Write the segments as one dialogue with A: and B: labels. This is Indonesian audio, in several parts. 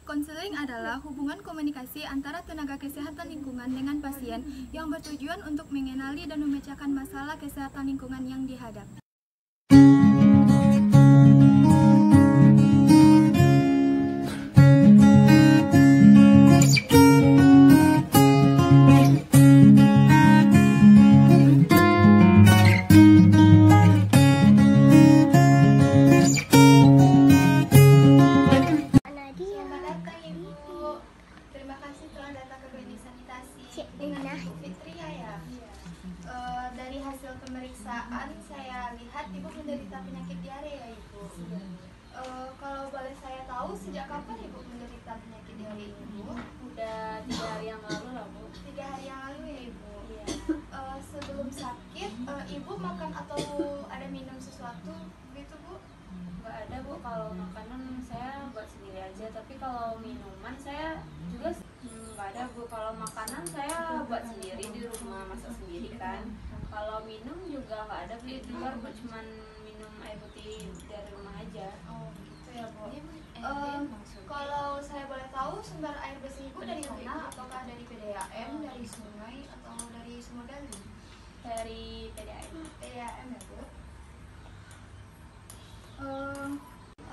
A: Konseling adalah hubungan komunikasi antara tenaga kesehatan lingkungan dengan pasien yang bertujuan untuk mengenali dan memecahkan masalah kesehatan lingkungan yang dihadapi.
B: Terima kasih telah datang ke klinik sanitasi. Dengan Fitria ya. Dari hasil pemeriksaan saya lihat ibu menderita penyakit diare ya ibu. Kalau boleh saya tahu sejak kapan ibu menderita penyakit diare ini bu?
C: Udah 3 hari yang lalu lah bu.
B: 3 hari yang lalu ya ibu.
C: Iya.
B: Sebelum sakit ibu makan atau ada minum sesuatu gitu bu?
C: Nggak ada bu, kalau makanan saya buat sendiri aja, tapi kalau minuman saya juga nggak ada bu. Kalau makanan saya buat sendiri di rumah, masak sendiri kan. Kalau minum juga nggak ada beli di luar bu, cuman minum air putih dari rumah aja.
B: Oh gitu ya bu. Kalau saya boleh tahu sumber air bersih ibu dari mana? Apakah dari PDAM, dari sungai, atau dari sumur gali?
C: Dari PDAM.
B: PDAM ya bu.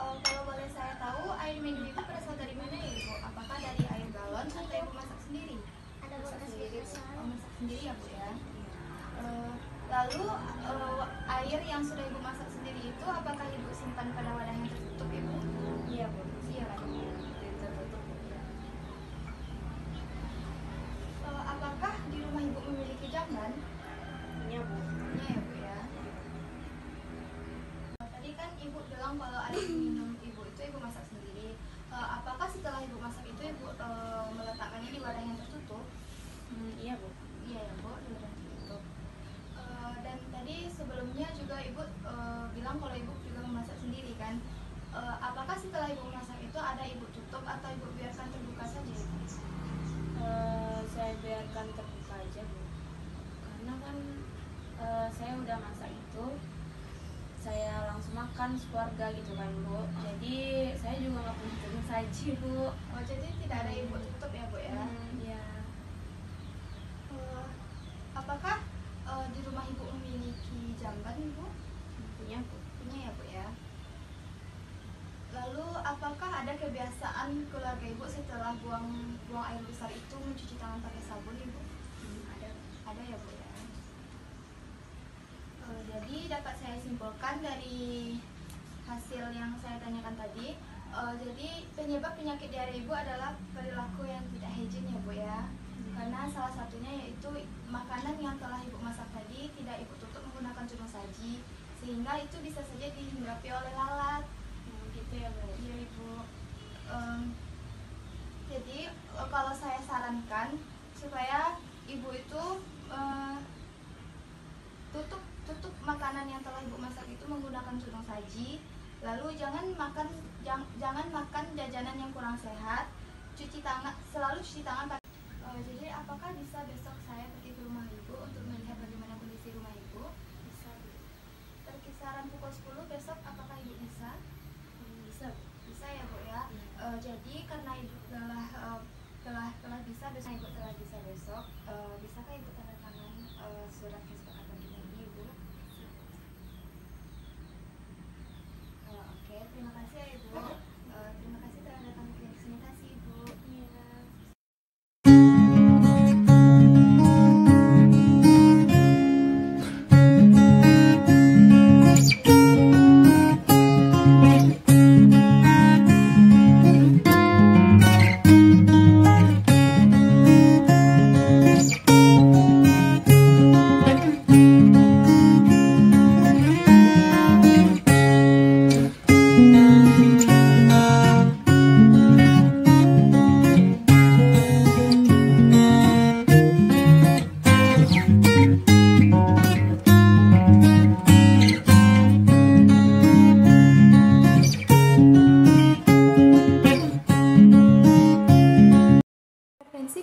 B: Kalau boleh saya tahu air minum ibu berasal dari mana ya ibu? Apakah dari air galon atau ibu masak sendiri? Masak sendiri. Masak sendiri ya bu ya. Lalu air yang sudah ibu masak sendiri itu apakah ibu simpan pada wadah yang tertutup ibu?
C: Iya bu.
B: Iya kan?
C: Tertutup.
B: Apakah di rumah ibu memiliki jamban?
C: Iya bu.
B: Iya ya bu ya. Tadi kan ibu bilang kalau air minum ibu itu ibu masak sendiri. Apakah setelah ibu masak itu ibu meletakkannya di wadah yang tertutup?
C: Iya bu.
B: Iya ya bu, di wadah tertutup. Dan tadi sebelumnya juga ibu bilang kalau ibu juga memasak sendiri kan. Apakah setelah ibu masak itu ada ibu tutup atau ibu biarkan terbuka saja ibu?
C: Saya biarkan terbuka aja bu, karena kan saya udah masak itu saya langsung makan sekeluarga gitu kan bu, jadi saya juga nggak punya tunggu saji bu.
B: Oh jadi tidak ada ibu tutup ya bu ya?
C: Iya.
B: Apakah di rumah ibu memiliki jamban ibu?
C: Punya bu.
B: Punya ya bu ya. Lalu apakah ada kebiasaan keluarga ibu setelah buang air besar itu mencuci tangan pakai sabun ibu? Ada ya bu ya. Jadi dapat saya simpulkan dari hasil yang saya tanyakan tadi, jadi penyebab penyakit diare ibu adalah perilaku yang tidak higien ya bu ya. Karena salah satunya yaitu makanan yang telah ibu masak tadi tidak ibu tutup menggunakan cuma saji, sehingga itu bisa saja dihinggapi oleh lalat.
C: Gitu ya bu.
B: Iya ibu. Jadi kalau saya sarankan supaya ibu itu tutup makanan yang telah ibu masak itu menggunakan tudung saji. Lalu jangan makan jajanan yang kurang sehat. Cuci tangan, selalu cuci tangan pakai. Jadi apakah bisa besok saya pergi ke rumah ibu untuk melihat bagaimana kondisi rumah ibu? Bisa bu. Perkisaran pukul 10 besok apakah ibu bisa?
C: Bisa bu.
B: Bisa ya bu ya. Jadi karena ibu telah bisa besok, ibu telah bisa besok, bisakah ibu tanda tangan surat kesepakatan kita ini ibu? Oke, terima kasih ya ibu. Terima kasih telah datang ke klinik sanitasi ibu. Iya.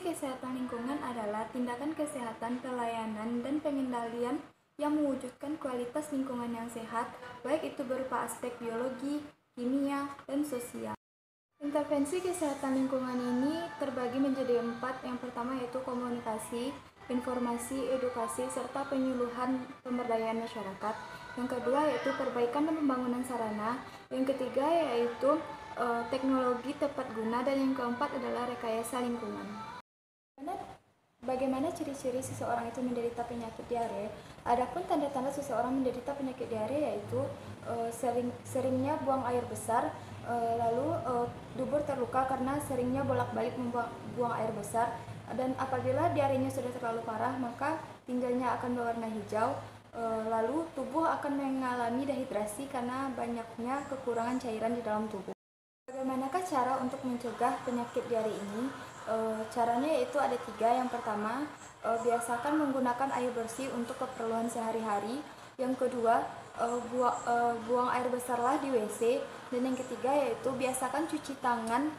B: Kesehatan lingkungan adalah tindakan kesehatan, pelayanan, dan pengendalian yang mewujudkan kualitas lingkungan yang sehat, baik itu berupa aspek biologi, kimia, dan sosial.
A: Intervensi kesehatan lingkungan ini terbagi menjadi 4. Yang pertama yaitu komunikasi, informasi, edukasi, serta penyuluhan pemberdayaan masyarakat. Yang kedua yaitu perbaikan dan pembangunan sarana. Yang ketiga yaitu teknologi tepat guna. Dan yang keempat adalah rekayasa lingkungan. Bagaimana ciri-ciri seseorang itu menderita penyakit diare? Adapun tanda-tanda seseorang menderita penyakit diare yaitu seringnya buang air besar, lalu dubur terluka karena seringnya bolak-balik buang air besar, dan apabila diarenya sudah terlalu parah maka tinjanya akan berwarna hijau, lalu tubuh akan mengalami dehidrasi karena banyaknya kekurangan cairan di dalam tubuh. Bagaimanakah cara untuk mencegah penyakit diare ini? Caranya yaitu ada 3. Yang pertama, biasakan menggunakan air bersih untuk keperluan sehari-hari. Yang kedua, buang air besarlah di WC. Dan yang ketiga yaitu biasakan cuci tangan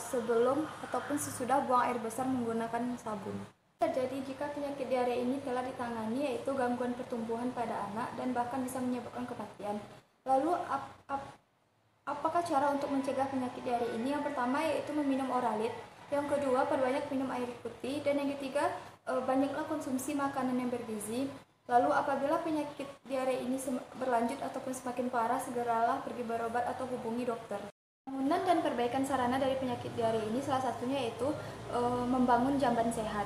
A: sebelum ataupun sesudah buang air besar menggunakan sabun. Terjadi jika penyakit diare ini telah ditangani yaitu gangguan pertumbuhan pada anak dan bahkan bisa menyebabkan kematian. Lalu apakah cara untuk mencegah penyakit diare ini? Yang pertama yaitu meminum Oralit. Yang kedua, perbanyak minum air putih. Dan yang ketiga, banyaklah konsumsi makanan yang bergizi. Lalu apabila penyakit diare ini berlanjut ataupun semakin parah, segeralah pergi berobat atau hubungi dokter. Pembangunan dan perbaikan sarana dari penyakit diare ini salah satunya yaitu membangun jamban sehat.